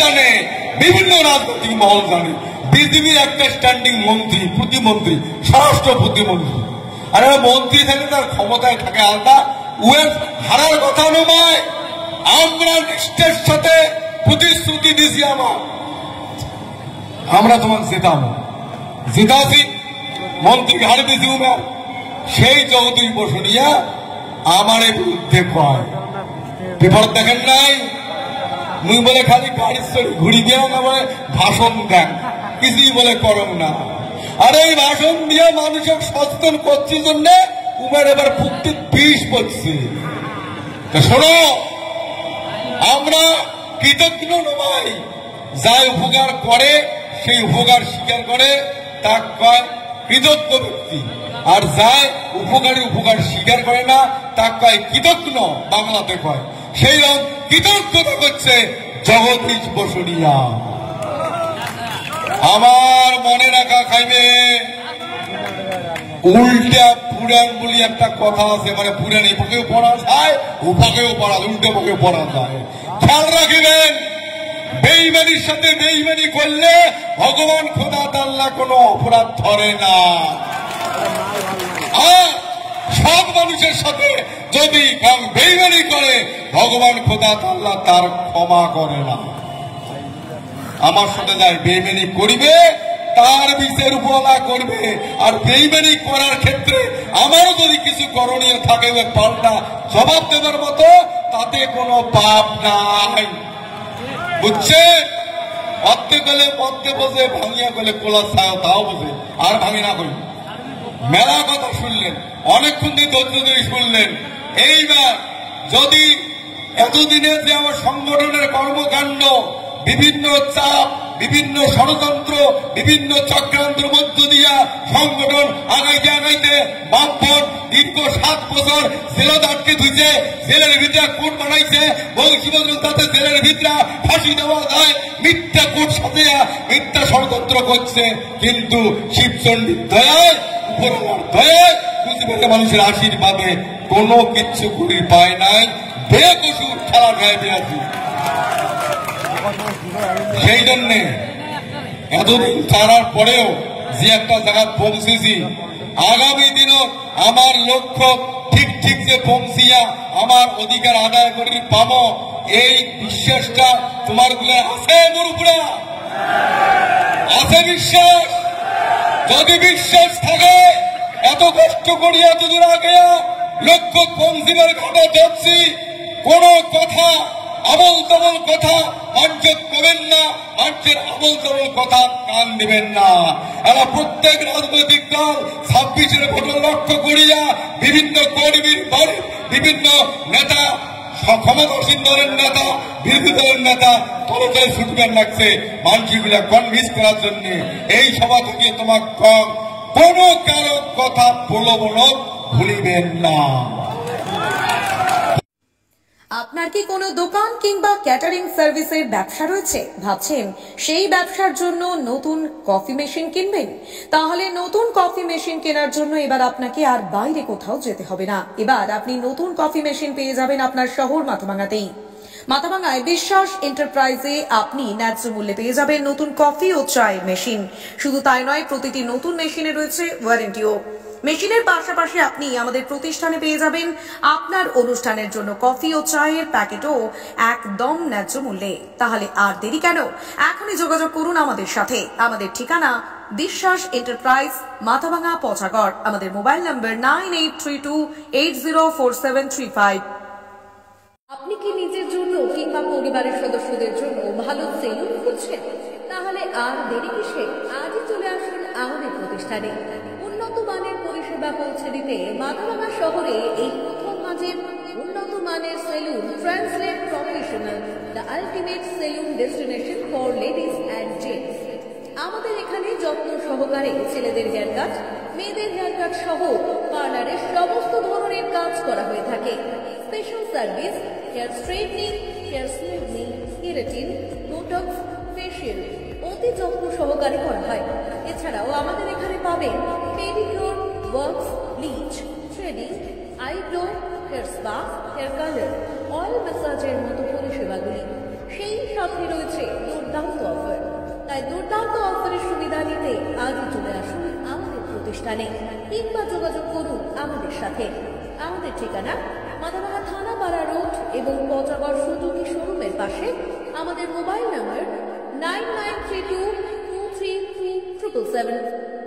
জানে, বিভিন্ন রাজনৈতিক মহল জানে। বিজেপির একটা স্ট্যান্ডিং মন্ত্রী, প্রতিমন্ত্রী, স্বরাষ্ট্র প্রতিমন্ত্রী, আর মন্ত্রী থাকে তার ক্ষমতায় থাকে আলাদা। ওয়েলস হারার কথা নয়। আমরা নিষ্ঠের সাথে প্রতিশ্রুতি দিছি, আমরা তোমাকে জিতাছি, মন্ত্রীকে হারিয়ে দিয়েছি। সেই চৌধুরী বসুনিয়া আমার বিরুদ্ধে কয়, পেপার দেখেন নাই, মুই বলে খালি গাড়ির চড়ি ঘুরি দিয়ে না বলে ভাষণ দেন, কিছুই বলে করম না। আর এই ভাষণ দিয়ে মানুষের সচেতন করছে জন্য উমের এবার পুক্তির বিষ পড়ছে। শোনো, আমরা কৃতজ্ঞ নয়, যাই উপকার করে সেই উপকার স্বীকার করে তার কয় কৃতজ্ঞ ব্যক্তি, আর যাই উপকার স্বীকার করে না তার কয় কৃতজ্ঞ, বাংলাতে কয়। সেই রকম কৃতজ্ঞতা করছে জগদীশ বসুনিয়া। আমার মনে রাখা খাইবে, উল্টা পুরাণ বলি একটা কথা আছে, মানে পুরাণ এই পক্ষেও পড়া যায়, উপাকেও পড়া, উল্টো পক্ষেও পড়া যায়। খেয়াল রাখিবেন, বেঈমানির সাথে বেঈমানি করলে ভগবান খোদা তাআলা কোনো অপরাধ ধরে না। আর সব মানুষের সাথে যদি বেঈমানি করে ভগবান খোদা তাআলা তার ক্ষমা করে না। আমার সাথে যাই বেঈমানি করিবে তার বিচার উপলা করবে, আর বেঈমানি করার ক্ষেত্রে আমারও যদি কিছু করণীয় থাকে পাল্টা জবাব দেবার মতো, তাতে কোনো পাপ নাই। বুঝছে? অর্ধে গেলে মধ্যে বোঝে, ভাঙিয়া গেলে কোলা ছায় তাও বোঝে, আর ভাঙি না করি। মেলা কথা শুনলেন, অনেকক্ষণ দিয়ে ধৈর্য ধরে শুনলেন। এইবার যদি এতদিনে যে আমার সংগঠনের কর্মকাণ্ড, বিভিন্ন চাপ, বিভিন্ন ষড়যন্ত্র, বিভিন্ন চক্রান্তের মধ্য দিয়া সংগঠন আগাইতে বামফ্রন্ট দীর্ঘ 7 বছর জেলত আটকে ধুইছে, জেলের ভিতরে কোর্ট বানাইছে, তাতে জেলের ভিতরে ফাঁসি দেওয়া যায়, মিথ্যা কোর্ট সাজিয়া মিথ্যা ষড়যন্ত্র করছে। কিন্তু শিবচণ্ডীর দয়ায়, উপরওয়ালার দয়ায়, কুচবিহারের মানুষের আশীর্বাদে কোনো কিচ্ছু করি পায় নাই, বেকসুর খেলা গায়ে বেড়াচ্ছি। সেই জন্যে এতদিন ছাড়ার পরেও যে একটা জায়গা পৌঁছেছি, আগামী দিনও আমার লক্ষ্য ঠিক যে পৌঁছিয়া আমার অধিকার আদায় করি পাবো, এই বিশ্বাসটা তোমার গুলো আছে? মরুপুরা আছে বিশ্বাস? যদি বিশ্বাস থাকে, এত কষ্ট করি এতদূর আগে লক্ষ্য পৌঁছিবার ঘাটে যাচ্ছি, কোন কথা আবল তাবল কথা মঞ্চে করবেন না, মঞ্চের আবল তাবল কথা কান দিবেন না। এরা প্রত্যেক রাজনৈতিক দল 26-এর ঘটনা লক্ষ্য করিয়া বিভিন্ন কর্মীর বাড়ি, বিভিন্ন নেতা, ক্ষমতাসীন দলের নেতা, বিরোধী দলের নেতা তরকারি ছুটবেন লাগছে মানুষগুলা কনভিন্স করার জন্য। এই সভা থেকে তোমার কোন কারো কথা প্রলোভন ভুলিবেন না। আপনার কি কোনো দোকান কিংবা ক্যাটারিং সার্ভিসের ব্যবসা রয়েছে? ভাবছেন সেই ব্যবসার জন্য নতুন কফি মেশিন কিনবেন? তাহলে নতুন কফি মেশিন কেনার জন্য এবার আপনাকে আর বাইরে কোথাও যেতে হবে না। এবার আপনি নতুন কফি মেশিন পেয়ে যাবেন আপনার শহর মাথাভাঙাতেই। মাথাভাঙায় বিশ্বাস এন্টারপ্রাইজে আপনি ন্যায্য মূল্যে পেয়ে যাবেন নতুন কফি ও চায়ের মেশিন। শুধু তাই নয়, প্রতিটি নতুন মেশিনে রয়েছে ওয়ারেন্টিও। মেশিনের পাশাপাশি আপনি আমাদের প্রতিষ্ঠানে পেয়ে যাবেন আপনার অনুষ্ঠানের জন্য কফি ও চায়ের প্যাকেটও একদম ন্যায্য মূল্যে। তাহলে আর দেরি কেন? এখনই যোগাযোগ করুন আমাদের সাথে। আমাদের ঠিকানা বিশ্বাস এন্টারপ্রাইজ, মাথাভাঙা, পচাগড়। আমাদের মোবাইল নম্বর 9832804735। আপনি কি নিজের জন্য কিংবা পরিবারের সদস্যদের জন্য ভালো সেলুন খুঁজছেন? তাহলে আর দেরি কিসে? আজই চলে আসুন আমাদের প্রতিষ্ঠানে। উন্নত মানের পরিষেবা পৌঁছে দিতে মাথাভাঙা শহরে এই প্রথম মাঝের উন্নত মানের salon translate professional, the ultimate salon destination for ladies and gents. আমাদের এখানে যত্ন সহকারে ছেলেদের হেয়ার কাট, মেয়েদের হেয়ার কাট সহ পার্লারের সমস্ত ধরনের কাজ করা হয়ে থাকে। Special service hair straightening, hair smoothing, keratin, botox, facial অতি যত্ন সহকারে করা হয়। এছাড়াও আমাদের এখানে পাবেন pedicure, wax, bleach, threading, eyebrow, hair spa, hair colour, oil ম্যাসাজের মতো পরিষেবাগুলি। সেই সাথে রয়েছে তাই দুর্দান্ত অফারের সুবিধা নিতে আজই চলে আসুন আমাদের প্রতিষ্ঠানে কিংবা যোগাযোগ করুন আমাদের সাথে। আমাদের ঠিকানা মাদারহাট থানাপাড়া রোড এবং পচাগড় সুজুকি শোরুমের পাশে। আমাদের মোবাইল নম্বর 9932233777।